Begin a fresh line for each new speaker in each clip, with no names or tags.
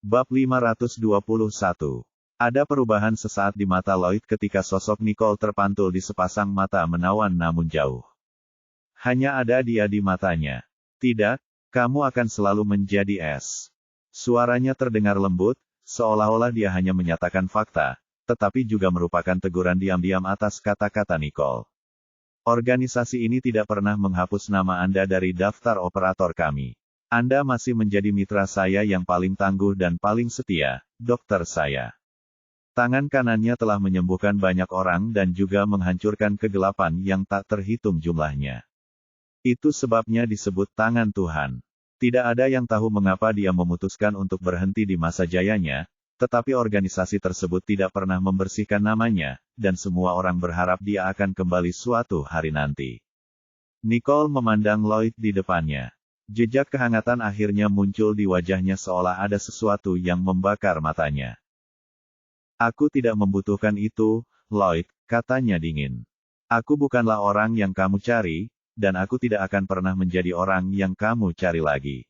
Bab 521. Ada perubahan sesaat di mata Lloyd ketika sosok Nicole terpantul di sepasang mata menawan namun jauh. Hanya ada dia di matanya. Tidak, kamu akan selalu menjadi es. Suaranya terdengar lembut, seolah-olah dia hanya menyatakan fakta, tetapi juga merupakan teguran diam-diam atas kata-kata Nicole. Organisasi ini tidak pernah menghapus nama Anda dari daftar operator kami. Anda masih menjadi mitra saya yang paling tangguh dan paling setia, dokter saya. Tangan kanannya telah menyembuhkan banyak orang dan juga menghancurkan kegelapan yang tak terhitung jumlahnya. Itu sebabnya disebut tangan Tuhan. Tidak ada yang tahu mengapa dia memutuskan untuk berhenti di masa jayanya, tetapi organisasi tersebut tidak pernah membersihkan namanya, dan semua orang berharap dia akan kembali suatu hari nanti. Nicole memandang Lloyd di depannya. Jejak kehangatan akhirnya muncul di wajahnya seolah ada sesuatu yang membakar matanya. Aku tidak membutuhkan itu, Lloyd, katanya dingin. Aku bukanlah orang yang kamu cari, dan aku tidak akan pernah menjadi orang yang kamu cari lagi.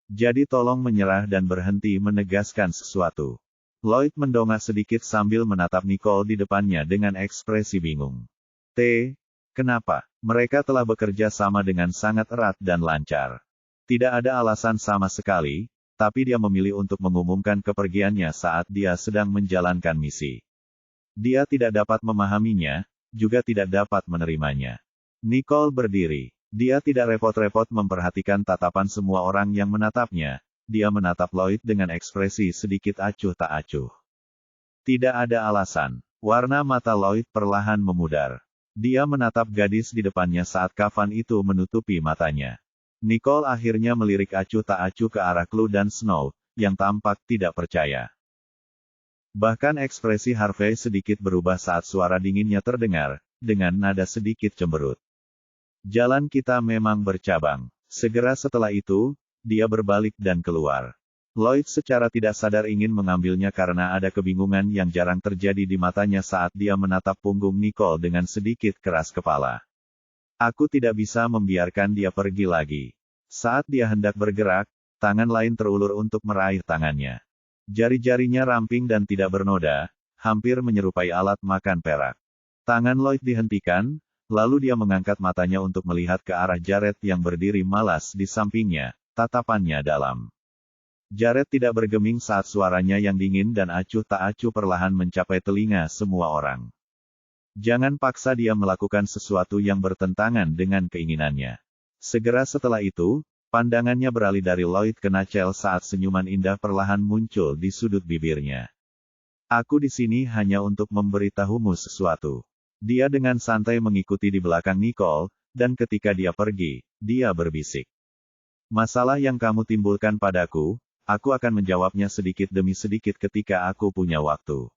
Jadi tolong menyerah dan berhenti menegaskan sesuatu. Lloyd mendongak sedikit sambil menatap Nicole di depannya dengan ekspresi bingung. Kenapa? Mereka telah bekerja sama dengan sangat erat dan lancar. Tidak ada alasan sama sekali, tapi dia memilih untuk mengumumkan kepergiannya saat dia sedang menjalankan misi. Dia tidak dapat memahaminya, juga tidak dapat menerimanya. Nicole berdiri. Dia tidak repot-repot memperhatikan tatapan semua orang yang menatapnya. Dia menatap Lloyd dengan ekspresi sedikit acuh tak acuh. Tidak ada alasan. Warna mata Lloyd perlahan memudar. Dia menatap gadis di depannya saat kafan itu menutupi matanya. Nicole akhirnya melirik acuh tak acuh ke arah Chloe dan Snow, yang tampak tidak percaya. Bahkan ekspresi Harvey sedikit berubah saat suara dinginnya terdengar, dengan nada sedikit cemberut. Jalan kita memang bercabang. Segera setelah itu, dia berbalik dan keluar. Lloyd secara tidak sadar ingin mengambilnya karena ada kebingungan yang jarang terjadi di matanya saat dia menatap punggung Nicole dengan sedikit keras kepala. Aku tidak bisa membiarkan dia pergi lagi. Saat dia hendak bergerak, tangan lain terulur untuk meraih tangannya. Jari-jarinya ramping dan tidak bernoda, hampir menyerupai alat makan perak. Tangan Lloyd dihentikan, lalu dia mengangkat matanya untuk melihat ke arah Jared yang berdiri malas di sampingnya, tatapannya dalam. Jared tidak bergeming saat suaranya yang dingin dan acuh tak acuh perlahan mencapai telinga semua orang. Jangan paksa dia melakukan sesuatu yang bertentangan dengan keinginannya. Segera setelah itu, pandangannya beralih dari Lloyd ke Nachel saat senyuman indah perlahan muncul di sudut bibirnya. Aku di sini hanya untuk memberitahumu sesuatu. Dia dengan santai mengikuti di belakang Nicole, dan ketika dia pergi, dia berbisik. Masalah yang kamu timbulkan padaku, aku akan menjawabnya sedikit demi sedikit ketika aku punya waktu.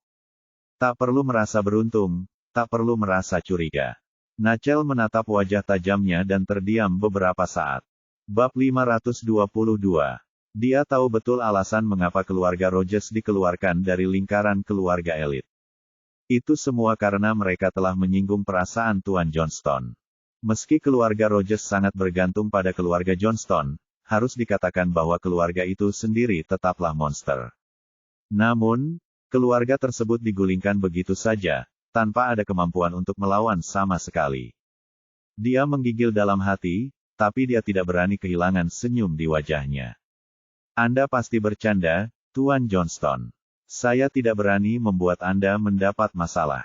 Tak perlu merasa beruntung, tak perlu merasa curiga. Nachel menatap wajah tajamnya dan terdiam beberapa saat. Bab 522. Dia tahu betul alasan mengapa keluarga Rogers dikeluarkan dari lingkaran keluarga elit. Itu semua karena mereka telah menyinggung perasaan Tuan Johnston. Meski keluarga Rogers sangat bergantung pada keluarga Johnston, harus dikatakan bahwa keluarga itu sendiri tetaplah monster. Namun, keluarga tersebut digulingkan begitu saja, tanpa ada kemampuan untuk melawan sama sekali. Dia menggigil dalam hati, tapi dia tidak berani kehilangan senyum di wajahnya. Anda pasti bercanda, Tuan Johnston. Saya tidak berani membuat Anda mendapat masalah.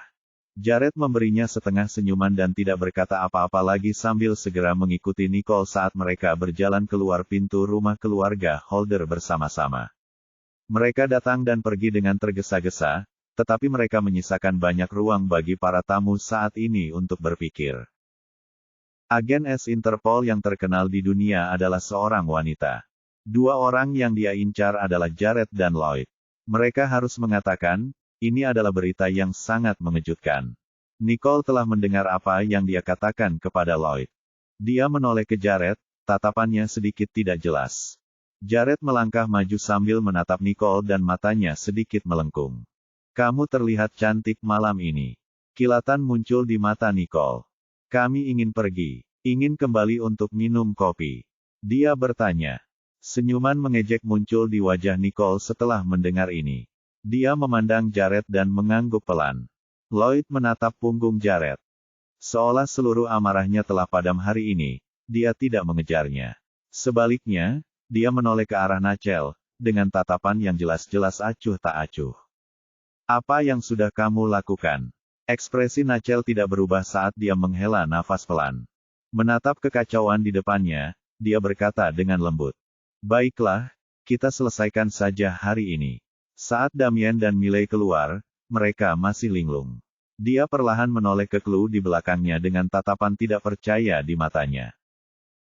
Jared memberinya setengah senyuman dan tidak berkata apa-apa lagi sambil segera mengikuti Nicole saat mereka berjalan keluar pintu rumah keluarga Holder bersama-sama. Mereka datang dan pergi dengan tergesa-gesa, tetapi mereka menyisakan banyak ruang bagi para tamu saat ini untuk berpikir. Agen S Interpol yang terkenal di dunia adalah seorang wanita. Dua orang yang dia incar adalah Jared dan Lloyd. Mereka harus mengatakan, ini adalah berita yang sangat mengejutkan. Nicole telah mendengar apa yang dia katakan kepada Lloyd. Dia menoleh ke Jared, tatapannya sedikit tidak jelas. Jared melangkah maju sambil menatap Nicole dan matanya sedikit melengkung. Kamu terlihat cantik malam ini. Kilatan muncul di mata Nicole. Kami ingin pergi. Ingin kembali untuk minum kopi. Dia bertanya. Senyuman mengejek muncul di wajah Nicole setelah mendengar ini. Dia memandang Jared dan mengangguk pelan. Lloyd menatap punggung Jared. Seolah seluruh amarahnya telah padam hari ini, dia tidak mengejarnya. Sebaliknya, dia menoleh ke arah Nachel, dengan tatapan yang jelas-jelas acuh tak acuh. Apa yang sudah kamu lakukan? Ekspresi Nachel tidak berubah saat dia menghela nafas pelan. Menatap kekacauan di depannya, dia berkata dengan lembut. Baiklah, kita selesaikan saja hari ini. Saat Damien dan Miley keluar, mereka masih linglung. Dia perlahan menoleh ke Chloe di belakangnya dengan tatapan tidak percaya di matanya.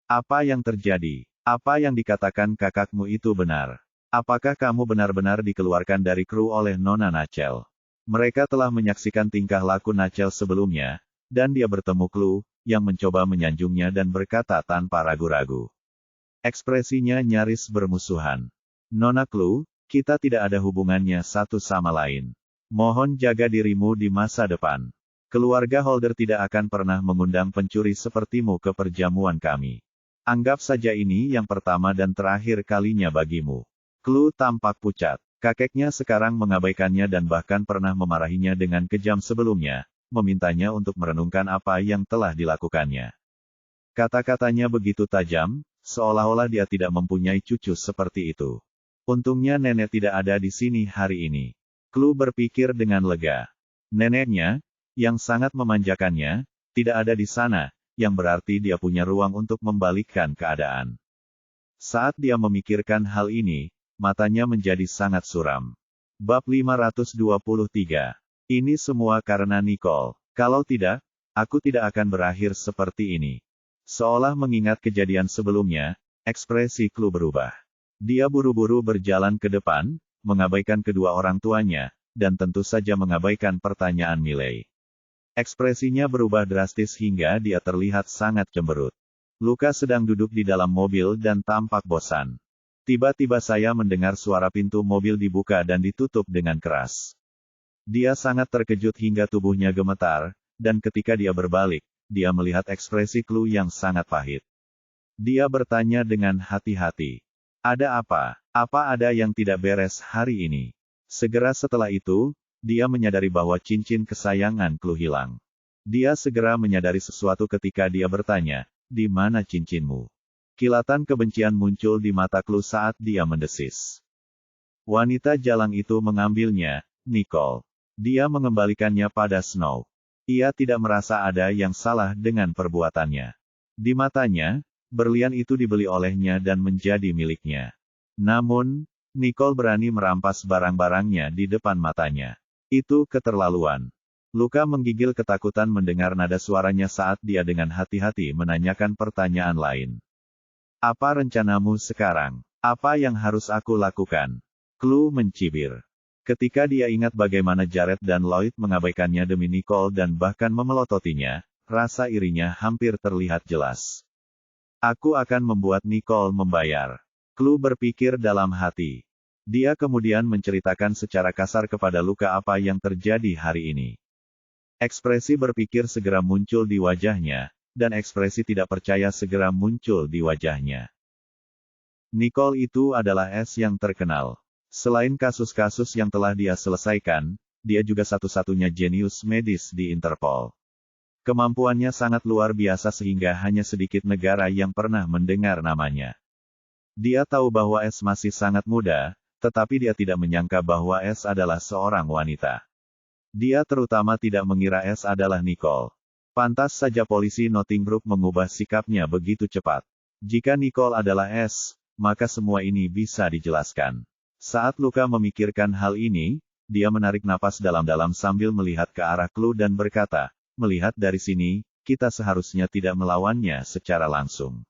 Apa yang terjadi? Apa yang dikatakan kakakmu itu benar? Apakah kamu benar-benar dikeluarkan dari kru oleh Nona Nachel? Mereka telah menyaksikan tingkah laku Nachel sebelumnya, dan dia bertemu Chloe, yang mencoba menyanjungnya dan berkata tanpa ragu-ragu. Ekspresinya nyaris bermusuhan. Nona Chloe, kita tidak ada hubungannya satu sama lain. Mohon jaga dirimu di masa depan. Keluarga Holder tidak akan pernah mengundang pencuri sepertimu ke perjamuan kami. Anggap saja ini yang pertama dan terakhir kalinya bagimu. Chloe tampak pucat. Kakeknya sekarang mengabaikannya dan bahkan pernah memarahinya dengan kejam sebelumnya, memintanya untuk merenungkan apa yang telah dilakukannya. Kata-katanya begitu tajam, seolah-olah dia tidak mempunyai cucu seperti itu. Untungnya nenek tidak ada di sini hari ini. Chloe berpikir dengan lega. Neneknya, yang sangat memanjakannya, tidak ada di sana, yang berarti dia punya ruang untuk membalikkan keadaan. Saat dia memikirkan hal ini, matanya menjadi sangat suram. Bab 523. Ini semua karena Nicole. Kalau tidak, aku tidak akan berakhir seperti ini. Seolah mengingat kejadian sebelumnya, ekspresi Chloe berubah. Dia buru-buru berjalan ke depan, mengabaikan kedua orang tuanya, dan tentu saja mengabaikan pertanyaan Miley. Ekspresinya berubah drastis hingga dia terlihat sangat cemberut. Luka sedang duduk di dalam mobil dan tampak bosan. Tiba-tiba saya mendengar suara pintu mobil dibuka dan ditutup dengan keras. Dia sangat terkejut hingga tubuhnya gemetar, dan ketika dia berbalik, dia melihat ekspresi Chloe yang sangat pahit. Dia bertanya dengan hati-hati. Ada apa? Apa ada yang tidak beres hari ini? Segera setelah itu, dia menyadari bahwa cincin kesayangan Chloe hilang. Dia segera menyadari sesuatu ketika dia bertanya, di mana cincinmu? Kilatan kebencian muncul di mata Chloe saat dia mendesis. Wanita jalang itu mengambilnya, Nicole. Dia mengembalikannya pada Snow. Ia tidak merasa ada yang salah dengan perbuatannya. Di matanya, berlian itu dibeli olehnya dan menjadi miliknya. Namun, Nicole berani merampas barang-barangnya di depan matanya. Itu keterlaluan. Luka menggigil ketakutan mendengar nada suaranya saat dia dengan hati-hati menanyakan pertanyaan lain. Apa rencanamu sekarang? Apa yang harus aku lakukan? Chloe mencibir. Ketika dia ingat bagaimana Jared dan Lloyd mengabaikannya demi Nicole dan bahkan memelototinya, rasa irinya hampir terlihat jelas. Aku akan membuat Nicole membayar. Chloe berpikir dalam hati. Dia kemudian menceritakan secara kasar kepada Luka apa yang terjadi hari ini. Ekspresi berpikir segera muncul di wajahnya, dan ekspresi tidak percaya segera muncul di wajahnya. Nicole itu adalah S yang terkenal. Selain kasus-kasus yang telah dia selesaikan, dia juga satu-satunya jenius medis di Interpol. Kemampuannya sangat luar biasa sehingga hanya sedikit negara yang pernah mendengar namanya. Dia tahu bahwa S masih sangat muda, tetapi dia tidak menyangka bahwa S adalah seorang wanita. Dia terutama tidak mengira S adalah Nicole. Pantas saja polisi Notting Brook mengubah sikapnya begitu cepat. Jika Nicole adalah S, maka semua ini bisa dijelaskan. Saat Luka memikirkan hal ini, dia menarik napas dalam-dalam sambil melihat ke arah Chloe dan berkata, melihat dari sini, kita seharusnya tidak melawannya secara langsung.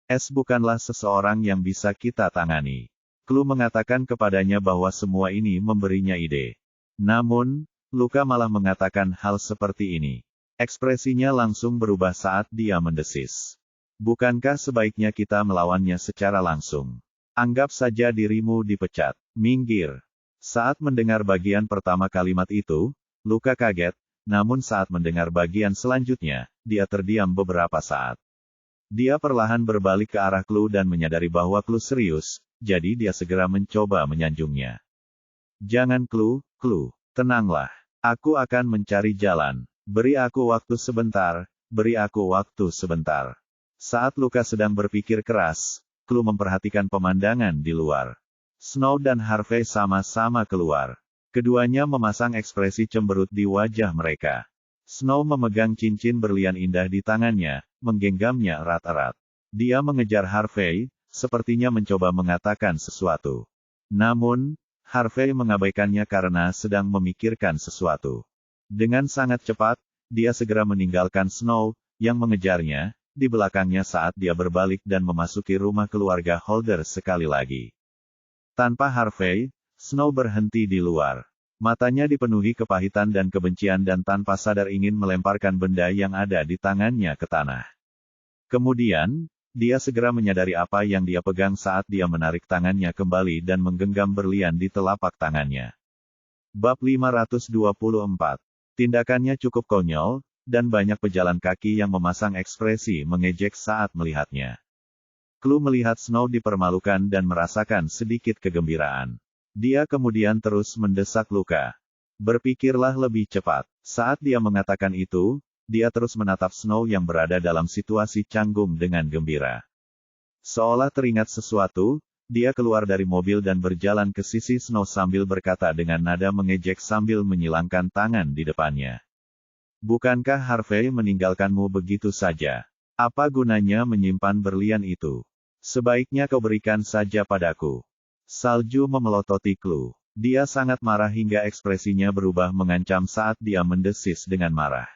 S bukanlah seseorang yang bisa kita tangani. Chloe mengatakan kepadanya bahwa semua ini memberinya ide. Namun, Luka malah mengatakan hal seperti ini. Ekspresinya langsung berubah saat dia mendesis. Bukankah sebaiknya kita melawannya secara langsung? Anggap saja dirimu dipecat. Minggir. Saat mendengar bagian pertama kalimat itu, Luka kaget, namun saat mendengar bagian selanjutnya, dia terdiam beberapa saat. Dia perlahan berbalik ke arah Clue dan menyadari bahwa Clue serius, jadi dia segera mencoba menyanjungnya. Jangan Clue, tenanglah. Aku akan mencari jalan. Beri aku waktu sebentar, beri aku waktu sebentar. Saat Luka sedang berpikir keras, Clue memperhatikan pemandangan di luar. Snow dan Harvey sama-sama keluar. Keduanya memasang ekspresi cemberut di wajah mereka. Snow memegang cincin berlian indah di tangannya, menggenggamnya erat-erat. Dia mengejar Harvey, sepertinya mencoba mengatakan sesuatu. Namun, Harvey mengabaikannya karena sedang memikirkan sesuatu. Dengan sangat cepat, dia segera meninggalkan Snow, yang mengejarnya, di belakangnya saat dia berbalik dan memasuki rumah keluarga Holder sekali lagi. Tanpa Harvey, Snow berhenti di luar. Matanya dipenuhi kepahitan dan kebencian dan tanpa sadar ingin melemparkan benda yang ada di tangannya ke tanah. Kemudian, dia segera menyadari apa yang dia pegang saat dia menarik tangannya kembali dan menggenggam berlian di telapak tangannya. Bab 524. Tindakannya cukup konyol, dan banyak pejalan kaki yang memasang ekspresi mengejek saat melihatnya. Clue melihat Snow dipermalukan dan merasakan sedikit kegembiraan. Dia kemudian terus mendesak Luka. Berpikirlah lebih cepat. Saat dia mengatakan itu, dia terus menatap Snow yang berada dalam situasi canggung dengan gembira. Seolah teringat sesuatu, dia keluar dari mobil dan berjalan ke sisi Snow sambil berkata dengan nada mengejek sambil menyilangkan tangan di depannya. Bukankah Harvey meninggalkanmu begitu saja? Apa gunanya menyimpan berlian itu? Sebaiknya kau berikan saja padaku. Salju memelototi Clue. Dia sangat marah hingga ekspresinya berubah mengancam saat dia mendesis dengan marah.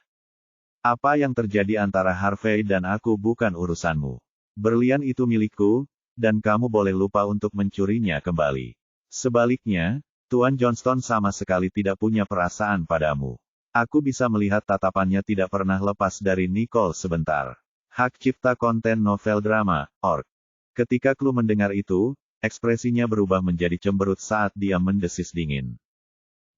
Apa yang terjadi antara Harvey dan aku bukan urusanmu. Berlian itu milikku, dan kamu boleh lupa untuk mencurinya kembali. Sebaliknya, Tuan Johnston sama sekali tidak punya perasaan padamu. Aku bisa melihat tatapannya tidak pernah lepas dari Nicole sebentar. Hak cipta konten novel drama, org. Ketika Clue mendengar itu, ekspresinya berubah menjadi cemberut saat dia mendesis dingin.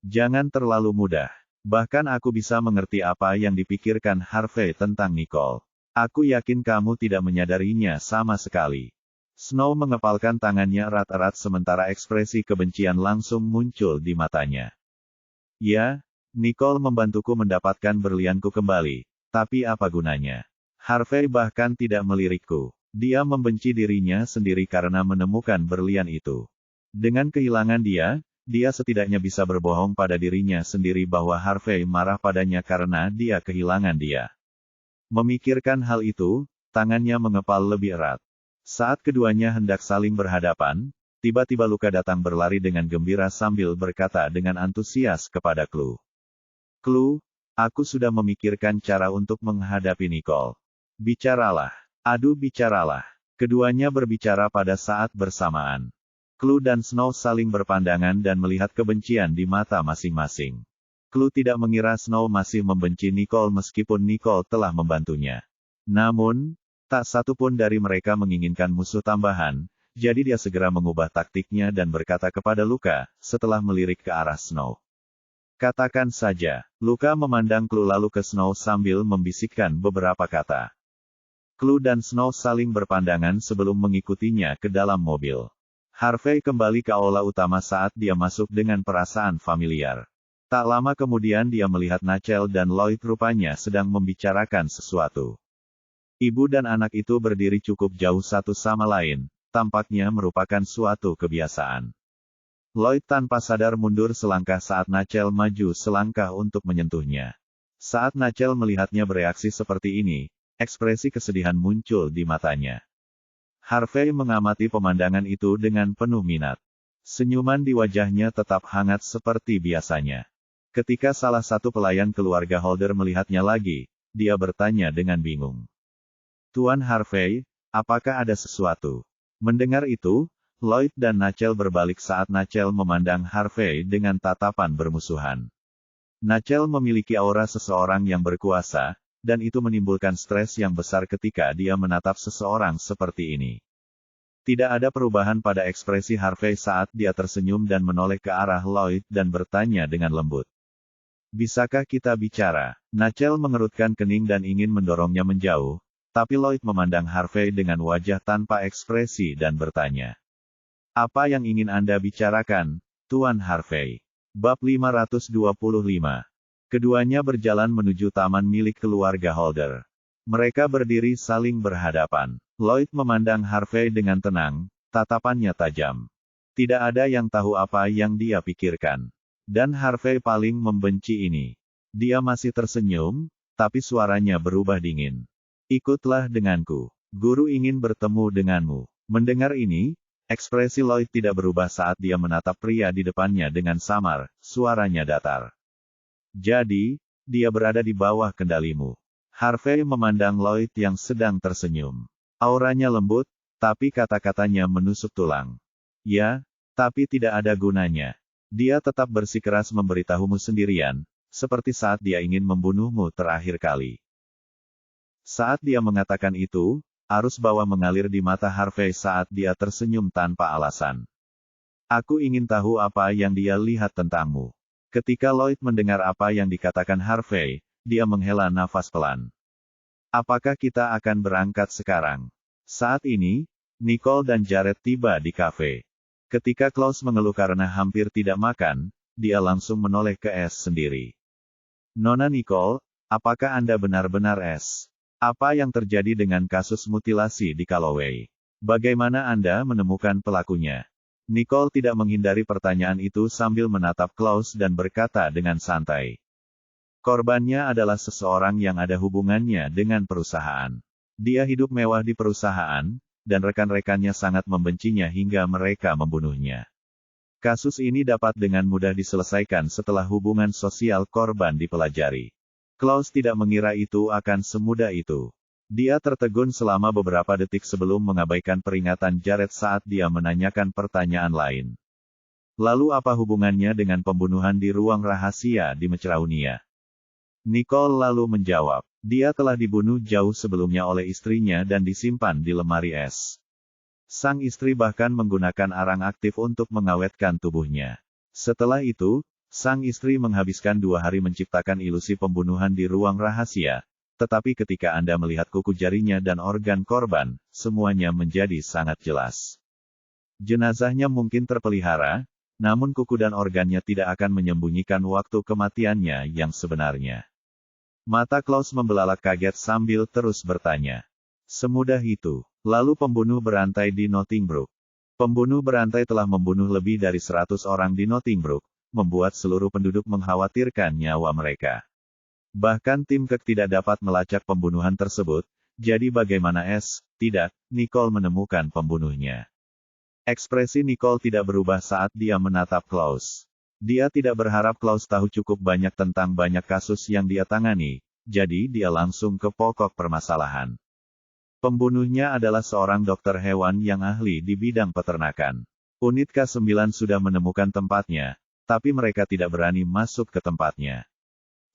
Jangan terlalu mudah. Bahkan aku bisa mengerti apa yang dipikirkan Harvey tentang Nicole. Aku yakin kamu tidak menyadarinya sama sekali. Snow mengepalkan tangannya erat-erat sementara ekspresi kebencian langsung muncul di matanya. Ya, Nicole membantuku mendapatkan berlianku kembali, tapi apa gunanya? Harvey bahkan tidak melirikku. Dia membenci dirinya sendiri karena menemukan berlian itu. Dengan kehilangan dia setidaknya bisa berbohong pada dirinya sendiri bahwa Harvey marah padanya karena dia kehilangan dia. Memikirkan hal itu, tangannya mengepal lebih erat. Saat keduanya hendak saling berhadapan, tiba-tiba Luka datang berlari dengan gembira sambil berkata dengan antusias kepada Clue. Clue, aku sudah memikirkan cara untuk menghadapi Nicole. Bicaralah. Aduh bicaralah. Keduanya berbicara pada saat bersamaan. Clue dan Snow saling berpandangan dan melihat kebencian di mata masing-masing. Clue tidak mengira Snow masih membenci Nicole meskipun Nicole telah membantunya. Namun, tak satu pun dari mereka menginginkan musuh tambahan, jadi dia segera mengubah taktiknya dan berkata kepada Luka, setelah melirik ke arah Snow. Katakan saja. Luka memandang Clue lalu ke Snow sambil membisikkan beberapa kata. Clue dan Snow saling berpandangan sebelum mengikutinya ke dalam mobil. Harvey kembali ke aula utama saat dia masuk dengan perasaan familiar. Tak lama kemudian dia melihat Nachel dan Lloyd rupanya sedang membicarakan sesuatu. Ibu dan anak itu berdiri cukup jauh satu sama lain, tampaknya merupakan suatu kebiasaan. Lloyd tanpa sadar mundur selangkah saat Nachel maju selangkah untuk menyentuhnya. Saat Nachel melihatnya bereaksi seperti ini, ekspresi kesedihan muncul di matanya. Harvey mengamati pemandangan itu dengan penuh minat. Senyuman di wajahnya tetap hangat seperti biasanya. Ketika salah satu pelayan keluarga Holder melihatnya lagi, dia bertanya dengan bingung. Tuan Harvey, apakah ada sesuatu? Mendengar itu, Lloyd dan Nachel berbalik saat Nachel memandang Harvey dengan tatapan bermusuhan. Nachel memiliki aura seseorang yang berkuasa, dan itu menimbulkan stres yang besar ketika dia menatap seseorang seperti ini. Tidak ada perubahan pada ekspresi Harvey saat dia tersenyum dan menoleh ke arah Lloyd dan bertanya dengan lembut. Bisakah kita bicara? Nachel mengerutkan kening dan ingin mendorongnya menjauh, Tapi Lloyd memandang Harvey dengan wajah tanpa ekspresi dan bertanya. Apa yang ingin Anda bicarakan, Tuan Harvey? Bab 525. Keduanya berjalan menuju taman milik keluarga Holder. Mereka berdiri saling berhadapan. Lloyd memandang Harvey dengan tenang, tatapannya tajam. Tidak ada yang tahu apa yang dia pikirkan. Dan Harvey paling membenci ini. Dia masih tersenyum, tapi suaranya berubah dingin. Ikutlah denganku. Guru ingin bertemu denganmu. Mendengar ini, ekspresi Lloyd tidak berubah saat dia menatap pria di depannya dengan samar, suaranya datar. Jadi, dia berada di bawah kendalimu. Harvey memandang Lloyd yang sedang tersenyum. Auranya lembut, tapi kata-katanya menusuk tulang. Ya, tapi tidak ada gunanya. Dia tetap bersikeras memberitahumu sendirian, seperti saat dia ingin membunuhmu terakhir kali. Saat dia mengatakan itu, arus bawah mengalir di mata Harvey saat dia tersenyum tanpa alasan. Aku ingin tahu apa yang dia lihat tentangmu. Ketika Lloyd mendengar apa yang dikatakan Harvey, dia menghela nafas pelan. Apakah kita akan berangkat sekarang? Saat ini, Nicole dan Jared tiba di kafe. Ketika Klaus mengeluh karena hampir tidak makan, dia langsung menoleh ke Es sendiri. Nona Nicole, apakah Anda benar-benar Es? Apa yang terjadi dengan kasus mutilasi di Calloway? Bagaimana Anda menemukan pelakunya? Nicole tidak menghindari pertanyaan itu sambil menatap Klaus dan berkata dengan santai. Korbannya adalah seseorang yang ada hubungannya dengan perusahaan. Dia hidup mewah di perusahaan, dan rekan-rekannya sangat membencinya hingga mereka membunuhnya. Kasus ini dapat dengan mudah diselesaikan setelah hubungan sosial korban dipelajari. Klaus tidak mengira itu akan semudah itu. Dia tertegun selama beberapa detik sebelum mengabaikan peringatan Jared saat dia menanyakan pertanyaan lain. Lalu apa hubungannya dengan pembunuhan di ruang rahasia di Mecraunia? Nicole lalu menjawab, dia telah dibunuh jauh sebelumnya oleh istrinya dan disimpan di lemari es. Sang istri bahkan menggunakan arang aktif untuk mengawetkan tubuhnya. Setelah itu, sang istri menghabiskan 2 hari menciptakan ilusi pembunuhan di ruang rahasia, tetapi ketika Anda melihat kuku jarinya dan organ korban, semuanya menjadi sangat jelas. Jenazahnya mungkin terpelihara, namun kuku dan organnya tidak akan menyembunyikan waktu kematiannya yang sebenarnya. Mata Klaus membelalak kaget sambil terus bertanya. Semudah itu, lalu pembunuh berantai di Nottingbrook. Pembunuh berantai telah membunuh lebih dari 100 orang di Nottingbrook, membuat seluruh penduduk mengkhawatirkan nyawa mereka. Bahkan tim Kek tidak dapat melacak pembunuhan tersebut, jadi bagaimana Es, tidak, Nicole menemukan pembunuhnya. Ekspresi Nicole tidak berubah saat dia menatap Klaus. Dia tidak berharap Klaus tahu cukup banyak tentang banyak kasus yang dia tangani, jadi dia langsung ke pokok permasalahan. Pembunuhnya adalah seorang dokter hewan yang ahli di bidang peternakan. Unit K9 sudah menemukan tempatnya, tapi mereka tidak berani masuk ke tempatnya.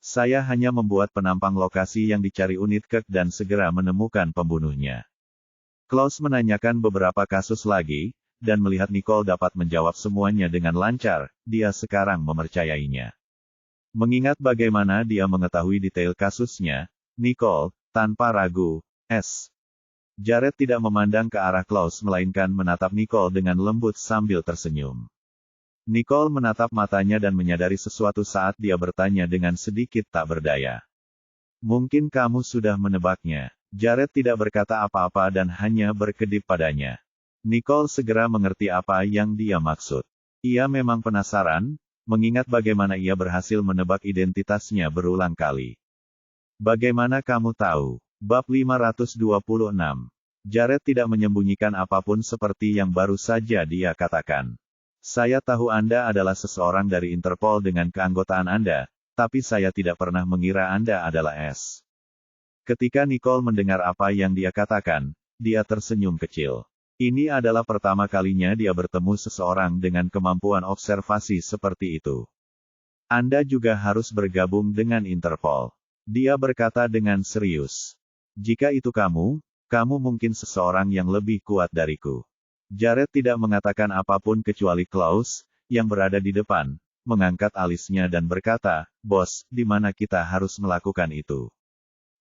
Saya hanya membuat penampang lokasi yang dicari unit Kek dan segera menemukan pembunuhnya. Klaus menanyakan beberapa kasus lagi, dan melihat Nicole dapat menjawab semuanya dengan lancar, dia sekarang memercayainya. Mengingat bagaimana dia mengetahui detail kasusnya, Nicole, tanpa ragu, Es. Jared tidak memandang ke arah Klaus melainkan menatap Nicole dengan lembut sambil tersenyum. Nicole menatap matanya dan menyadari sesuatu saat dia bertanya dengan sedikit tak berdaya. Mungkin kamu sudah menebaknya. Jared tidak berkata apa-apa dan hanya berkedip padanya. Nicole segera mengerti apa yang dia maksud. Ia memang penasaran, mengingat bagaimana ia berhasil menebak identitasnya berulang kali. Bagaimana kamu tahu? Bab 526. Jared tidak menyembunyikan apapun seperti yang baru saja dia katakan. Saya tahu Anda adalah seseorang dari Interpol dengan keanggotaan Anda, tapi saya tidak pernah mengira Anda adalah Es. Ketika Nicole mendengar apa yang dia katakan, dia tersenyum kecil. Ini adalah pertama kalinya dia bertemu seseorang dengan kemampuan observasi seperti itu. Anda juga harus bergabung dengan Interpol. Dia berkata dengan serius. Jika itu kamu mungkin seseorang yang lebih kuat dariku. Jared tidak mengatakan apapun kecuali Klaus, yang berada di depan, mengangkat alisnya dan berkata, Bos, di mana kita harus melakukan itu?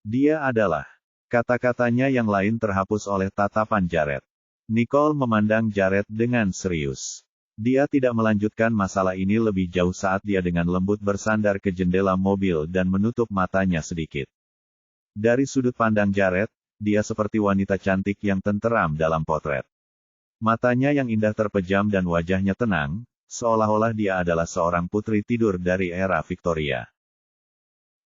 Dia adalah Kata-katanya yang lain terhapus oleh tatapan Jared. Nicole memandang Jared dengan serius. Dia tidak melanjutkan masalah ini lebih jauh saat dia dengan lembut bersandar ke jendela mobil dan menutup matanya sedikit. Dari sudut pandang Jared, dia seperti wanita cantik yang tenteram dalam potret. Matanya yang indah terpejam dan wajahnya tenang, seolah-olah dia adalah seorang putri tidur dari era Victoria.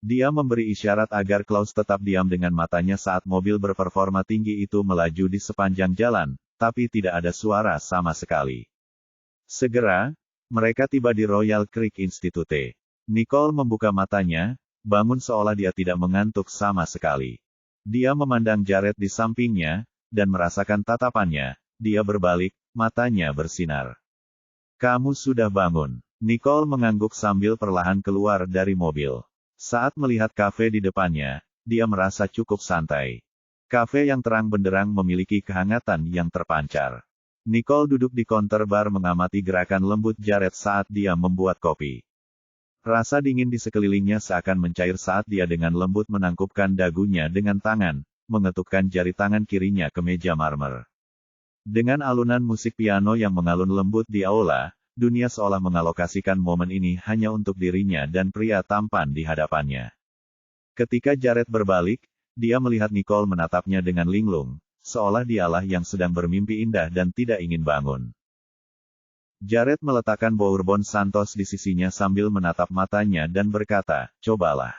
Dia memberi isyarat agar Klaus tetap diam dengan matanya saat mobil berperforma tinggi itu melaju di sepanjang jalan, tapi tidak ada suara sama sekali. Segera, mereka tiba di Royal Creek Institute. Nicole membuka matanya, bangun seolah dia tidak mengantuk sama sekali. Dia memandang Jared di sampingnya, dan merasakan tatapannya. Dia berbalik, matanya bersinar. "Kamu sudah bangun." Nicole mengangguk sambil perlahan keluar dari mobil. Saat melihat kafe di depannya, dia merasa cukup santai. Kafe yang terang benderang memiliki kehangatan yang terpancar. Nicole duduk di counter bar mengamati gerakan lembut Jared saat dia membuat kopi. Rasa dingin di sekelilingnya seakan mencair saat dia dengan lembut menangkupkan dagunya dengan tangan, mengetukkan jari tangan kirinya ke meja marmer. Dengan alunan musik piano yang mengalun lembut di aula, dunia seolah mengalokasikan momen ini hanya untuk dirinya dan pria tampan di hadapannya. Ketika Jared berbalik, dia melihat Nicole menatapnya dengan linglung, seolah dialah yang sedang bermimpi indah dan tidak ingin bangun. Jared meletakkan Bourbon Santos di sisinya sambil menatap matanya dan berkata, "Cobalah."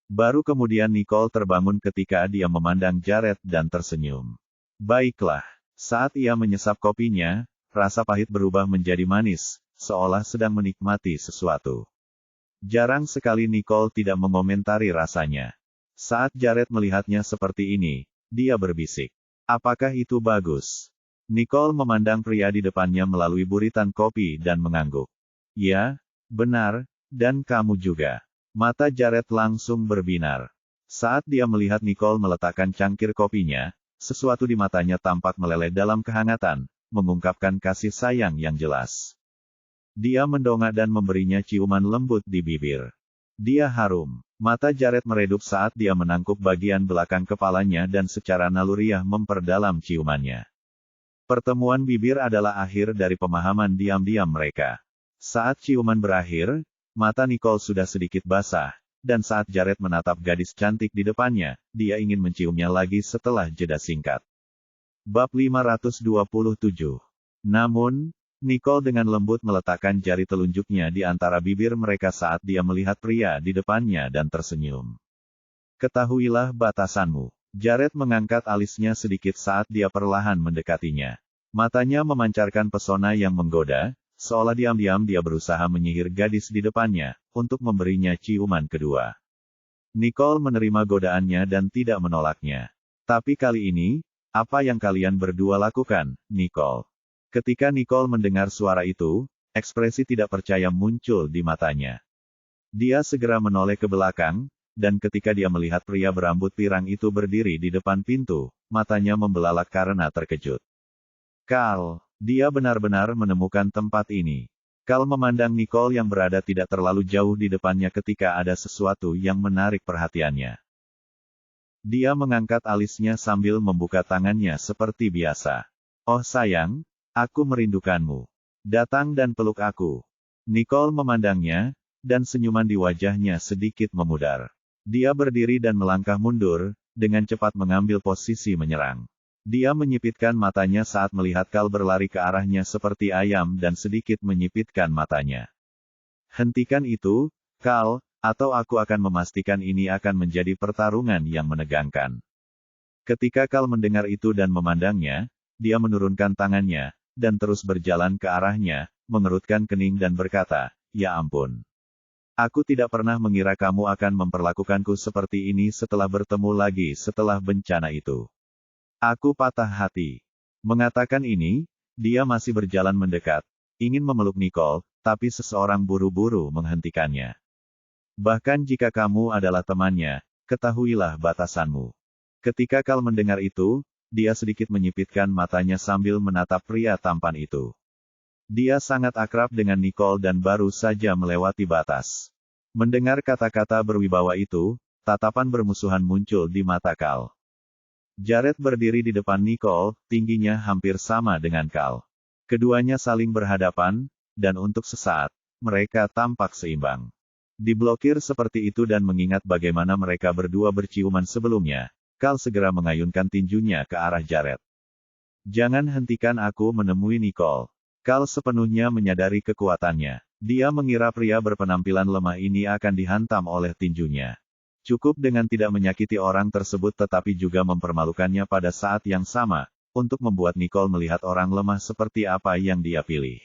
Baru kemudian Nicole terbangun ketika dia memandang Jared dan tersenyum. "Baiklah." Saat ia menyesap kopinya, rasa pahit berubah menjadi manis, seolah sedang menikmati sesuatu. Jarang sekali Nicole tidak mengomentari rasanya. Saat Jared melihatnya seperti ini, dia berbisik, "Apakah itu bagus?" Nicole memandang pria di depannya melalui buritan kopi dan mengangguk. "Ya, benar, dan kamu juga." Mata Jared langsung berbinar. Saat dia melihat Nicole meletakkan cangkir kopinya, sesuatu di matanya tampak meleleh dalam kehangatan, mengungkapkan kasih sayang yang jelas. Dia mendongak dan memberinya ciuman lembut di bibir. Dia harum. Mata Jared meredup saat dia menangkup bagian belakang kepalanya dan secara naluriah memperdalam ciumannya. Pertemuan bibir adalah akhir dari pemahaman diam-diam mereka. Saat ciuman berakhir, mata Nicole sudah sedikit basah, dan saat Jared menatap gadis cantik di depannya, dia ingin menciumnya lagi setelah jeda singkat. Bab 527. Namun, Nicole dengan lembut meletakkan jari telunjuknya di antara bibir mereka saat dia melihat pria di depannya dan tersenyum. "Ketahuilah batasanmu." Jared mengangkat alisnya sedikit saat dia perlahan mendekatinya. Matanya memancarkan pesona yang menggoda, seolah diam-diam dia berusaha menyihir gadis di depannya, untuk memberinya ciuman kedua. Nicole menerima godaannya dan tidak menolaknya. Tapi kali ini, apa yang kalian berdua lakukan, Nicole? Ketika Nicole mendengar suara itu, ekspresi tidak percaya muncul di matanya. Dia segera menoleh ke belakang, dan ketika dia melihat pria berambut pirang itu berdiri di depan pintu, matanya membelalak karena terkejut. "Carl, dia benar-benar menemukan tempat ini." Carl memandang Nicole yang berada tidak terlalu jauh di depannya ketika ada sesuatu yang menarik perhatiannya. Dia mengangkat alisnya sambil membuka tangannya seperti biasa. "Oh sayang, aku merindukanmu. Datang dan peluk aku." Nicole memandangnya, dan senyuman di wajahnya sedikit memudar. Dia berdiri dan melangkah mundur, dengan cepat mengambil posisi menyerang. Dia menyipitkan matanya saat melihat Carl berlari ke arahnya seperti ayam dan sedikit menyipitkan matanya. "Hentikan itu, Carl, atau aku akan memastikan ini akan menjadi pertarungan yang menegangkan." Ketika Carl mendengar itu dan memandangnya, dia menurunkan tangannya, dan terus berjalan ke arahnya, mengerutkan kening dan berkata, "Ya ampun. Aku tidak pernah mengira kamu akan memperlakukanku seperti ini setelah bertemu lagi setelah bencana itu. Aku patah hati." Mengatakan ini, dia masih berjalan mendekat, ingin memeluk Nicole, tapi seseorang buru-buru menghentikannya. "Bahkan jika kamu adalah temannya, ketahuilah batasanmu." Ketika Carl mendengar itu, dia sedikit menyipitkan matanya sambil menatap pria tampan itu. Dia sangat akrab dengan Nicole dan baru saja melewati batas. Mendengar kata-kata berwibawa itu, tatapan bermusuhan muncul di mata Carl. Jared berdiri di depan Nicole, tingginya hampir sama dengan Cal. Keduanya saling berhadapan, dan untuk sesaat, mereka tampak seimbang. Diblokir seperti itu dan mengingat bagaimana mereka berdua berciuman sebelumnya, Cal segera mengayunkan tinjunya ke arah Jared. Jangan hentikan aku menemui Nicole. Cal sepenuhnya menyadari kekuatannya. Dia mengira pria berpenampilan lemah ini akan dihantam oleh tinjunya. Cukup dengan tidak menyakiti orang tersebut tetapi juga mempermalukannya pada saat yang sama, untuk membuat Nicole melihat orang lemah seperti apa yang dia pilih.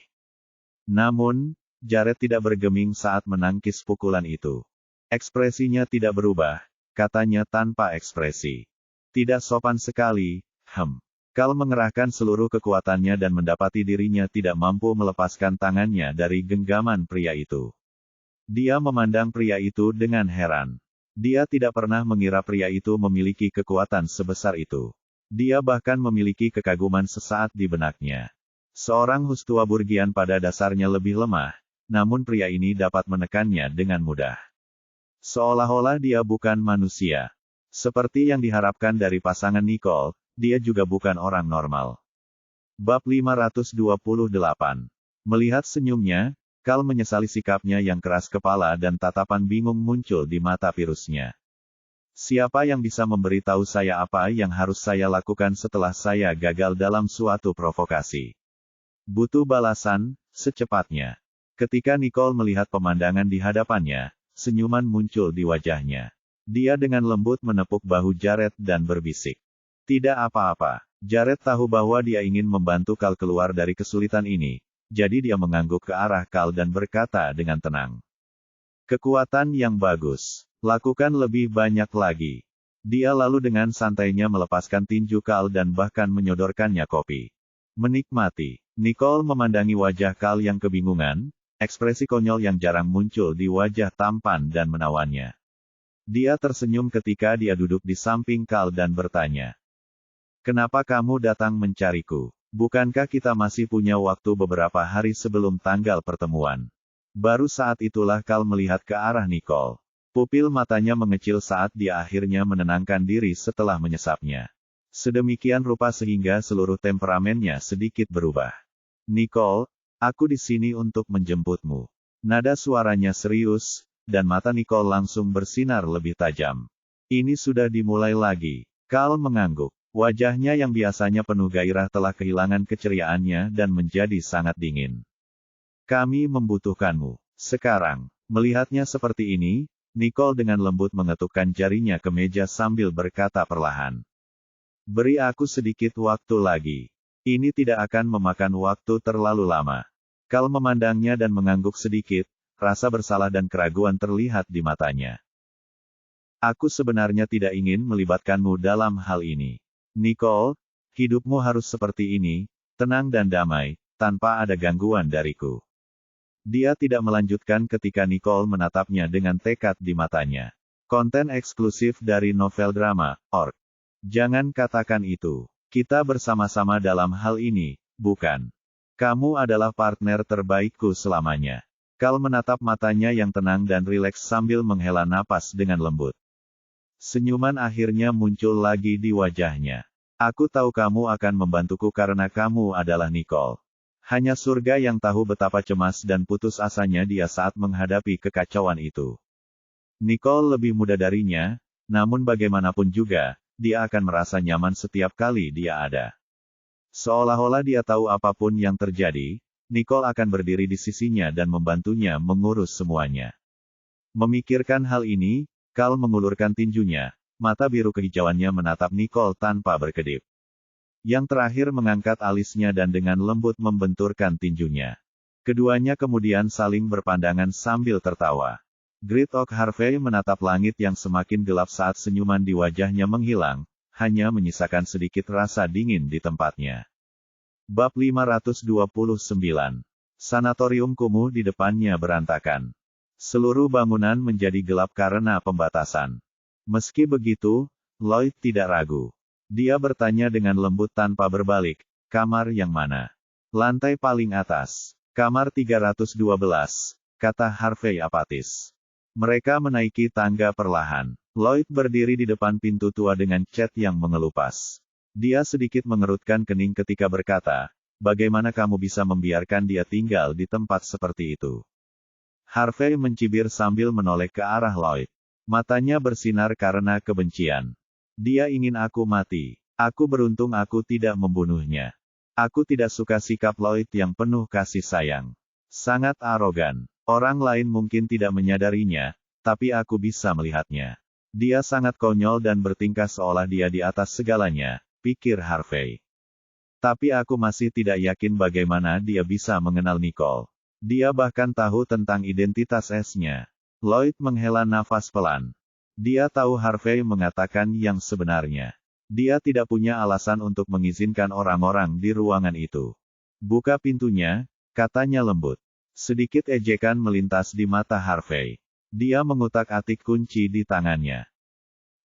Namun, Jared tidak bergeming saat menangkis pukulan itu. Ekspresinya tidak berubah, katanya tanpa ekspresi. Tidak sopan sekali, Cal mengerahkan seluruh kekuatannya dan mendapati dirinya tidak mampu melepaskan tangannya dari genggaman pria itu. Dia memandang pria itu dengan heran. Dia tidak pernah mengira pria itu memiliki kekuatan sebesar itu. Dia bahkan memiliki kekaguman sesaat di benaknya. Seorang Hustuaburgian pada dasarnya lebih lemah, namun pria ini dapat menekannya dengan mudah. Seolah-olah dia bukan manusia. Seperti yang diharapkan dari pasangan Nicole, dia juga bukan orang normal. Bab 528. Melihat senyumnya, Cal menyesali sikapnya yang keras kepala dan tatapan bingung muncul di mata virusnya. Siapa yang bisa memberitahu saya apa yang harus saya lakukan setelah saya gagal dalam suatu provokasi? Butuh balasan, secepatnya. Ketika Nicole melihat pemandangan di hadapannya, senyuman muncul di wajahnya. Dia dengan lembut menepuk bahu Jared dan berbisik. Tidak apa-apa. Jared tahu bahwa dia ingin membantu Cal keluar dari kesulitan ini, jadi dia mengangguk ke arah Cal dan berkata dengan tenang. Kekuatan yang bagus. Lakukan lebih banyak lagi. Dia lalu dengan santainya melepaskan tinju Cal dan bahkan menyodorkannya kopi. Menikmati. Nicole memandangi wajah Cal yang kebingungan, ekspresi konyol yang jarang muncul di wajah tampan dan menawannya. Dia tersenyum ketika dia duduk di samping Cal dan bertanya. Kenapa kamu datang mencariku? Bukankah kita masih punya waktu beberapa hari sebelum tanggal pertemuan? Baru saat itulah Cal melihat ke arah Nicole. Pupil matanya mengecil saat dia akhirnya menenangkan diri setelah menyesapnya. Sedemikian rupa sehingga seluruh temperamennya sedikit berubah. Nicole, aku di sini untuk menjemputmu. Nada suaranya serius, dan mata Nicole langsung bersinar lebih tajam. Ini sudah dimulai lagi. Cal mengangguk. Wajahnya yang biasanya penuh gairah telah kehilangan keceriaannya dan menjadi sangat dingin. Kami membutuhkanmu. Sekarang, melihatnya seperti ini, Nicole dengan lembut mengetukkan jarinya ke meja sambil berkata perlahan. Beri aku sedikit waktu lagi. Ini tidak akan memakan waktu terlalu lama. Cal memandangnya dan mengangguk sedikit, rasa bersalah dan keraguan terlihat di matanya. Aku sebenarnya tidak ingin melibatkanmu dalam hal ini. Nicole, hidupmu harus seperti ini, tenang dan damai, tanpa ada gangguan dariku. Dia tidak melanjutkan ketika Nicole menatapnya dengan tekad di matanya. Konten eksklusif dari Noveldrama.org. Jangan katakan itu. Kita bersama-sama dalam hal ini, bukan? Kamu adalah partner terbaikku selamanya. Cal menatap matanya yang tenang dan rileks sambil menghela napas dengan lembut. Senyuman akhirnya muncul lagi di wajahnya. Aku tahu kamu akan membantuku karena kamu adalah Nicole. Hanya surga yang tahu betapa cemas dan putus asanya dia saat menghadapi kekacauan itu. Nicole lebih muda darinya, namun bagaimanapun juga, dia akan merasa nyaman setiap kali dia ada. Seolah-olah dia tahu apapun yang terjadi, Nicole akan berdiri di sisinya dan membantunya mengurus semuanya. Memikirkan hal ini, Cal mengulurkan tinjunya, mata biru kehijauannya menatap Nicole tanpa berkedip. Yang terakhir mengangkat alisnya dan dengan lembut membenturkan tinjunya. Keduanya kemudian saling berpandangan sambil tertawa. Great Oak Harvey menatap langit yang semakin gelap saat senyuman di wajahnya menghilang, hanya menyisakan sedikit rasa dingin di tempatnya. Bab 529. Sanatorium kumuh di depannya berantakan. Seluruh bangunan menjadi gelap karena pembatasan. Meski begitu, Lloyd tidak ragu. Dia bertanya dengan lembut tanpa berbalik, kamar yang mana? Lantai paling atas. Kamar 312, kata Harvey apatis. Mereka menaiki tangga perlahan. Lloyd berdiri di depan pintu tua dengan cat yang mengelupas. Dia sedikit mengerutkan kening ketika berkata, bagaimana kamu bisa membiarkan dia tinggal di tempat seperti itu? Harvey mencibir sambil menoleh ke arah Lloyd. Matanya bersinar karena kebencian. Dia ingin aku mati. Aku beruntung aku tidak membunuhnya. Aku tidak suka sikap Lloyd yang penuh kasih sayang. Sangat arogan. Orang lain mungkin tidak menyadarinya, tapi aku bisa melihatnya. Dia sangat konyol dan bertingkah seolah dia di atas segalanya, pikir Harvey. Tapi aku masih tidak yakin bagaimana dia bisa mengenal Nicole. Dia bahkan tahu tentang identitas S-nya. Lloyd menghela nafas pelan. Dia tahu Harvey mengatakan yang sebenarnya. Dia tidak punya alasan untuk mengizinkan orang-orang di ruangan itu. Buka pintunya, katanya lembut. Sedikit ejekan melintas di mata Harvey. Dia mengutak-atik kunci di tangannya.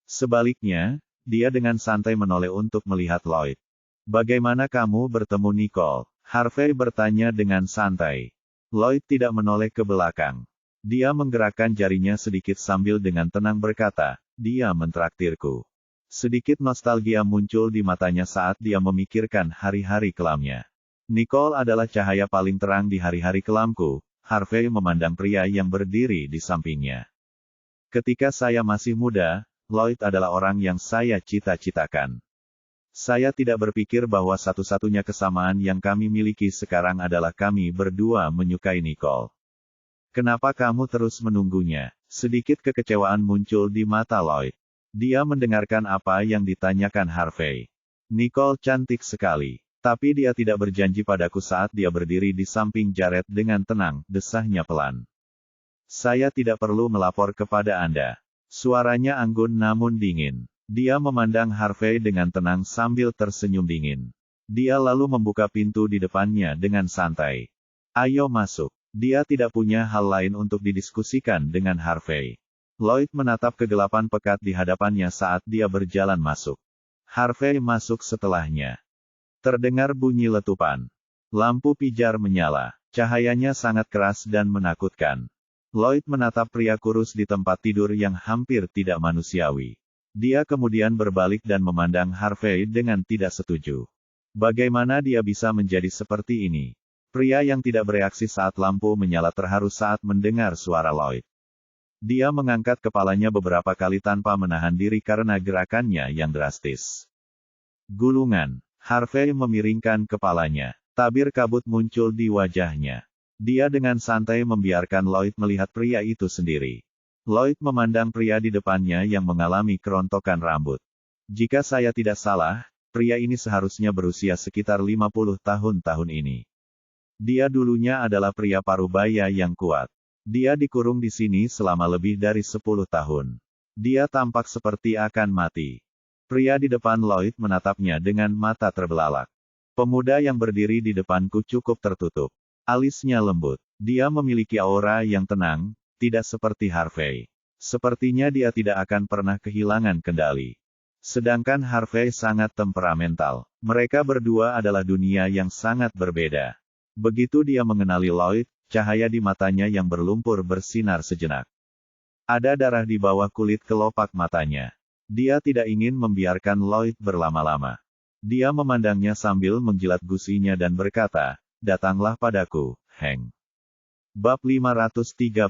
Sebaliknya, dia dengan santai menoleh untuk melihat Lloyd. Bagaimana kamu bertemu Nicole? Harvey bertanya dengan santai. Lloyd tidak menoleh ke belakang. Dia menggerakkan jarinya sedikit sambil dengan tenang berkata, dia mentraktirku. Sedikit nostalgia muncul di matanya saat dia memikirkan hari-hari kelamnya. Nicole adalah cahaya paling terang di hari-hari kelamku. Harvey memandang pria yang berdiri di sampingnya. Ketika saya masih muda, Lloyd adalah orang yang saya cita-citakan. Saya tidak berpikir bahwa satu-satunya kesamaan yang kami miliki sekarang adalah kami berdua menyukai Nicole. Kenapa kamu terus menunggunya? Sedikit kekecewaan muncul di mata Lloyd. Dia mendengarkan apa yang ditanyakan Harvey. Nicole cantik sekali. Tapi dia tidak berjanji padaku saat dia berdiri di samping Jared dengan tenang, desahnya pelan. Saya tidak perlu melapor kepada Anda. Suaranya anggun namun dingin. Dia memandang Harvey dengan tenang sambil tersenyum dingin. Dia lalu membuka pintu di depannya dengan santai. Ayo masuk. Dia tidak punya hal lain untuk didiskusikan dengan Harvey. Lloyd menatap kegelapan pekat di hadapannya saat dia berjalan masuk. Harvey masuk setelahnya. Terdengar bunyi letupan. Lampu pijar menyala. Cahayanya sangat keras dan menakutkan. Lloyd menatap pria kurus di tempat tidur yang hampir tidak manusiawi. Dia kemudian berbalik dan memandang Harvey dengan tidak setuju. Bagaimana dia bisa menjadi seperti ini? Pria yang tidak bereaksi saat lampu menyala terharu saat mendengar suara Lloyd. Dia mengangkat kepalanya beberapa kali tanpa menahan diri karena gerakannya yang drastis. Gulungan. Harvey memiringkan kepalanya. Tabir kabut muncul di wajahnya. Dia dengan santai membiarkan Lloyd melihat pria itu sendiri. Lloyd memandang pria di depannya yang mengalami kerontokan rambut. Jika saya tidak salah, pria ini seharusnya berusia sekitar 50 tahun ini. Dia dulunya adalah pria parubaya yang kuat. Dia dikurung di sini selama lebih dari 10 tahun. Dia tampak seperti akan mati. Pria di depan Lloyd menatapnya dengan mata terbelalak. Pemuda yang berdiri di depanku cukup tertutup. Alisnya lembut. Dia memiliki aura yang tenang, tidak seperti Harvey. Sepertinya dia tidak akan pernah kehilangan kendali. Sedangkan Harvey sangat temperamental. Mereka berdua adalah dunia yang sangat berbeda. Begitu dia mengenali Lloyd, cahaya di matanya yang berlumpur bersinar sejenak. Ada darah di bawah kulit kelopak matanya. Dia tidak ingin membiarkan Lloyd berlama-lama. Dia memandangnya sambil menjilat gusinya dan berkata, datanglah padaku, Hank. Bab 530.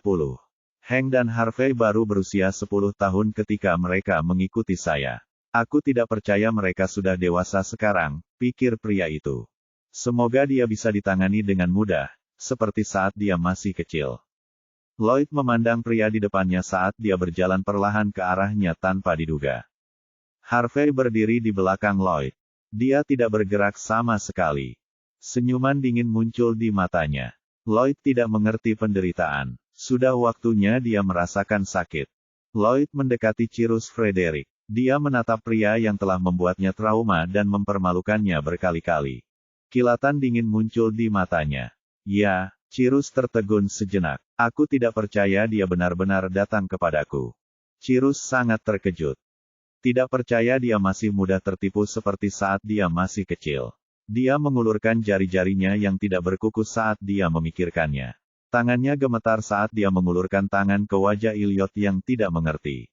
Hank dan Harvey baru berusia 10 tahun ketika mereka mengikuti saya. Aku tidak percaya mereka sudah dewasa sekarang, pikir pria itu. Semoga dia bisa ditangani dengan mudah, seperti saat dia masih kecil. Lloyd memandang pria di depannya saat dia berjalan perlahan ke arahnya tanpa diduga. Harvey berdiri di belakang Lloyd. Dia tidak bergerak sama sekali. Senyuman dingin muncul di matanya. Lloyd tidak mengerti penderitaan. Sudah waktunya dia merasakan sakit. Lloyd mendekati Cyrus Frederick. Dia menatap pria yang telah membuatnya trauma dan mempermalukannya berkali-kali. Kilatan dingin muncul di matanya. Ya, Cyrus tertegun sejenak. Aku tidak percaya dia benar-benar datang kepadaku. Cyrus sangat terkejut. Tidak percaya dia masih mudah tertipu seperti saat dia masih kecil. Dia mengulurkan jari-jarinya yang tidak berkuku saat dia memikirkannya. Tangannya gemetar saat dia mengulurkan tangan ke wajah Elliot yang tidak mengerti.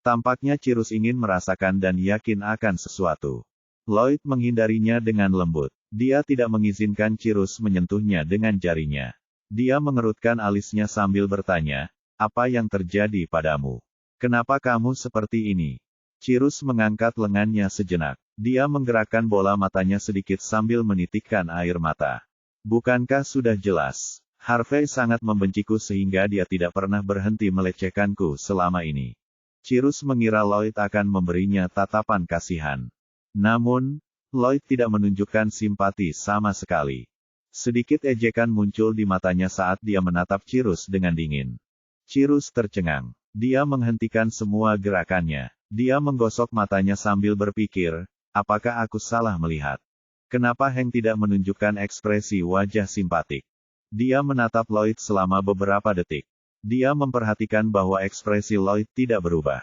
Tampaknya Cirrus ingin merasakan dan yakin akan sesuatu. Lloyd menghindarinya dengan lembut. Dia tidak mengizinkan Cirrus menyentuhnya dengan jarinya. Dia mengerutkan alisnya sambil bertanya, "Apa yang terjadi padamu? Kenapa kamu seperti ini?" Cirrus mengangkat lengannya sejenak. Dia menggerakkan bola matanya sedikit sambil menitikkan air mata. "Bukankah sudah jelas? Harvey sangat membenciku sehingga dia tidak pernah berhenti melecehkanku selama ini." Cirrus mengira Lloyd akan memberinya tatapan kasihan. Namun, Lloyd tidak menunjukkan simpati sama sekali. Sedikit ejekan muncul di matanya saat dia menatap Cirrus dengan dingin. Cirrus tercengang. Dia menghentikan semua gerakannya. Dia menggosok matanya sambil berpikir, apakah aku salah melihat? Kenapa Hank tidak menunjukkan ekspresi wajah simpatik? Dia menatap Lloyd selama beberapa detik. Dia memperhatikan bahwa ekspresi Lloyd tidak berubah.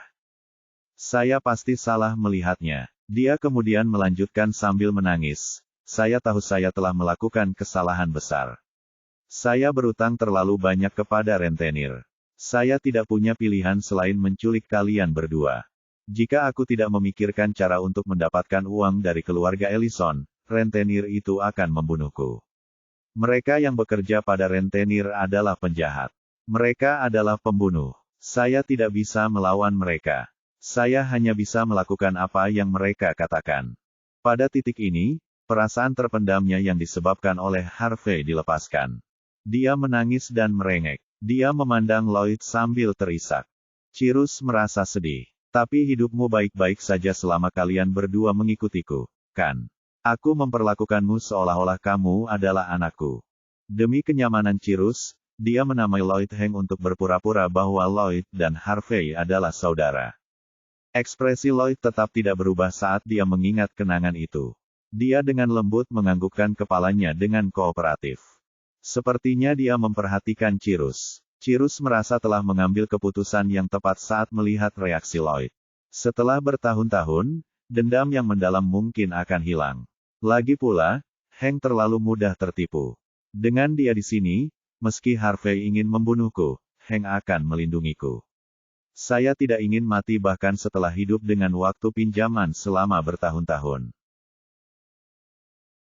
"Saya pasti salah melihatnya." Dia kemudian melanjutkan sambil menangis, "Saya tahu saya telah melakukan kesalahan besar. Saya berutang terlalu banyak kepada rentenir. Saya tidak punya pilihan selain menculik kalian berdua. Jika aku tidak memikirkan cara untuk mendapatkan uang dari keluarga Ellison, rentenir itu akan membunuhku. Mereka yang bekerja pada rentenir adalah penjahat. Mereka adalah pembunuh. Saya tidak bisa melawan mereka. Saya hanya bisa melakukan apa yang mereka katakan." Pada titik ini, perasaan terpendamnya yang disebabkan oleh Harvey dilepaskan. Dia menangis dan merengek. Dia memandang Lloyd sambil terisak. "Cirrus merasa sedih. Tapi hidupmu baik-baik saja selama kalian berdua mengikutiku, kan? Aku memperlakukanmu seolah-olah kamu adalah anakku." Demi kenyamanan Cirrus, dia menamai Lloyd Hank untuk berpura-pura bahwa Lloyd dan Harvey adalah saudara. Ekspresi Lloyd tetap tidak berubah saat dia mengingat kenangan itu. Dia dengan lembut menganggukkan kepalanya dengan kooperatif. Sepertinya dia memperhatikan Cirrus. Cirrus merasa telah mengambil keputusan yang tepat saat melihat reaksi Lloyd. Setelah bertahun-tahun, dendam yang mendalam mungkin akan hilang. Lagi pula, Hank terlalu mudah tertipu. Dengan dia di sini, meski Harvey ingin membunuhku, Hank akan melindungiku. Saya tidak ingin mati bahkan setelah hidup dengan waktu pinjaman selama bertahun-tahun.